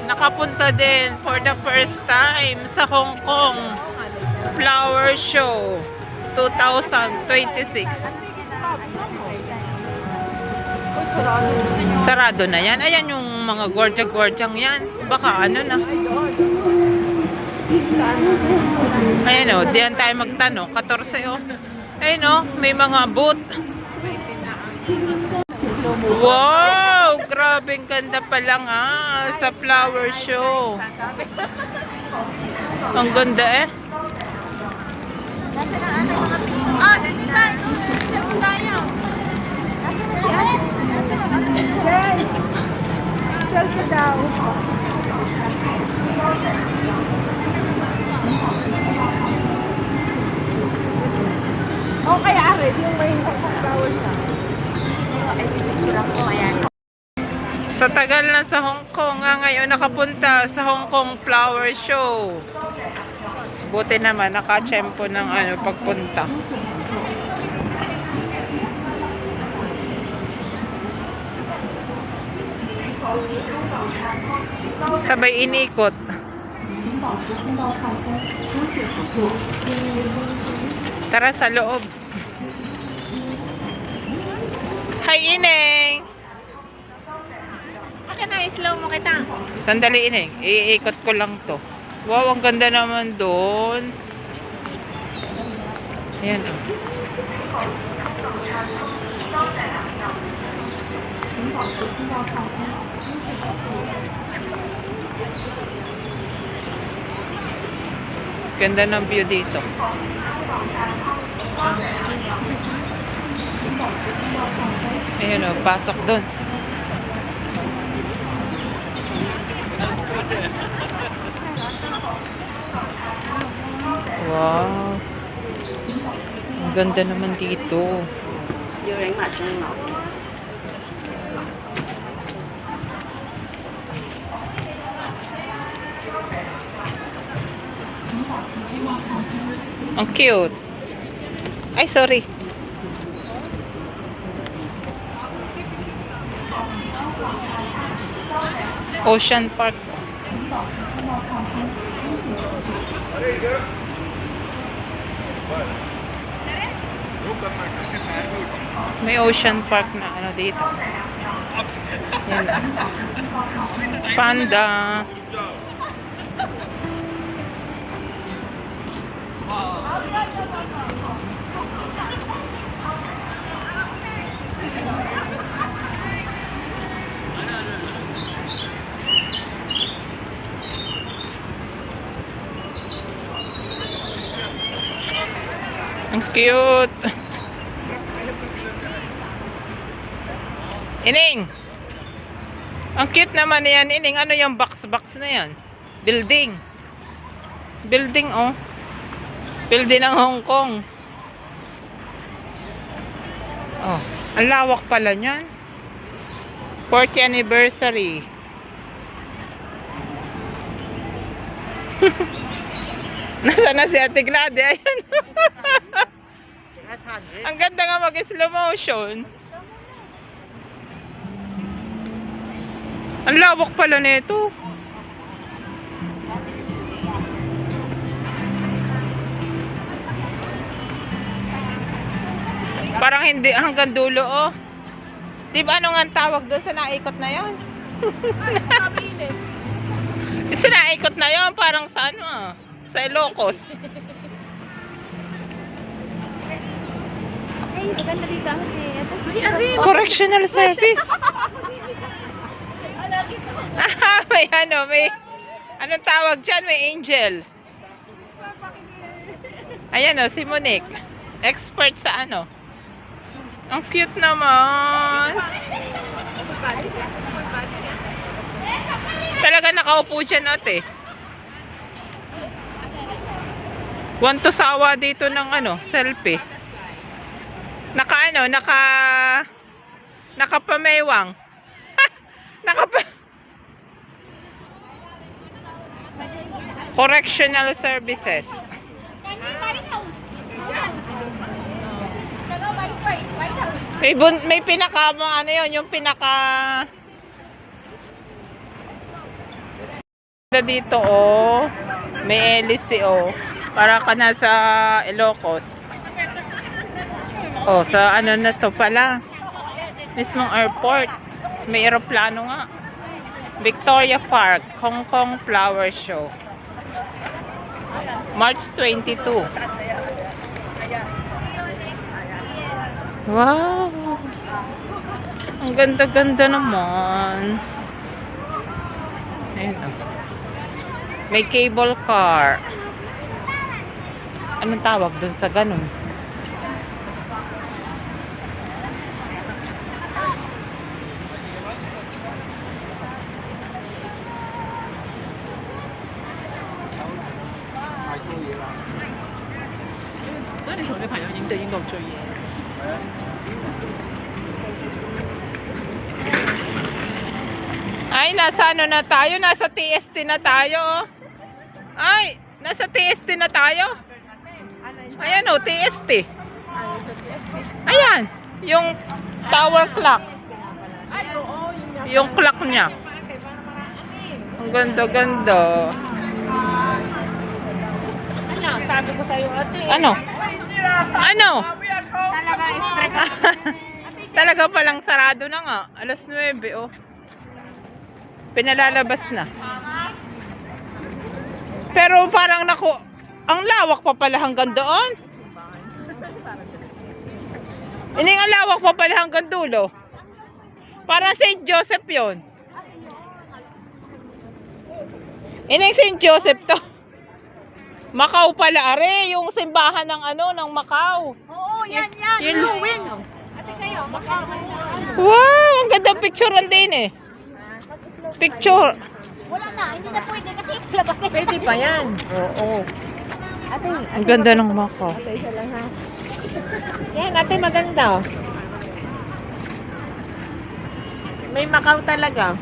nakapunta din for the first time sa Hong Kong Flower Show 2026. Sarado na yan. Ayan yung mga gwardiya-gwardyang yan. Baka ano na. Ayan o, diyan tayo magtanong. 14 o. Ayan o, may mga booth. Wow! Grabe, ganda pa lang sa flower show. Ang ganda eh. Dito tayo. Saan tayo? Nasaan na si ate? Nasaan na ate? Selfie daw. Okay, Arid. Yung may flower siya. Ay, picture ako. Ayan. Sa tagal na sa Hong Kong, ngayon nakapunta sa Hong Kong Flower Show. Buti naman, nakatsyempo ng pagpunta. Sabay inikot. Tara sa loob. Hi, Ineng! Akin na, slow mo kita. Sandali, Ineng. Iikot ko lang to. Wow, ang ganda naman doon. Ayan. Ganda ng view dito. Ayan o, pasok doon. Wow. Ang ganda naman dito. Ang cute. Ay, sorry. Ocean Park. May Ocean Park na dito. Yan. Panda. Ang cute. Ining. Ang cute naman yan, Ining. Ano yung box na yan? Building. Building, oh. Building ng Hong Kong. Oh, ang lawak pala niyan. 40th anniversary. Nasaan na si Ate Glady? Ayun. Ang ganda nga mag-slow motion. Ang lawak pala nito. Parang hindi hanggang dulo, oh. Di ba ano nga ang tawag doon sa naikot na yon? Sa naikot na yon, parang sa sa Ilocos. Ay, maganda dito. Correctional service. May anong tawag dyan? May angel. Ayan si Monique. Expert sa Ang cute naman. Talaga nakaupo siya ate. Want to sawa dito ng selfie. Nakapamewang. Correctional services. May pinaka yung pinaka ganda dito, oh. May LC, oh. Para ka na sa Ilocos. Oh, sa ano na to pala. Mismong airport. May eroplano nga. Victoria Park, Hong Kong Flower Show. March 22. Wow! Ang ganda-ganda naman. Ayun, oh. May cable car. Anong tawag dun sa ganun? Ay, nasa ano na tayo? Nasa TST na tayo. Oh. Ay, nasa TST na tayo. Ayan o, TST. Ayan, yung tower clock. Yung clock niya. Ang ganda-ganda. Ano, sabi ko sa'yo ate. Ano? Ano? Talaga extra. Talaga palang sarado na nga. Alas 9, oh. Pinalalabas na. Pero parang ang lawak pa pala hanggang doon. Ining ang lawak pa pala hanggang dulo. Parang St. Joseph yon. Ining St. Joseph to. Macau pala, are. Yung simbahan ng ng Macau. Oo, yan. Yun. Ruins. Ate kayo, Wow, ang ganda picturean din eh. Picture. wala na, hindi na pwede kasi labas na. Pwede pa yan. Oo. Ate, Ang ganda ng Macau. ate, isa lang ha. Yan, ate, maganda. May Macau talaga.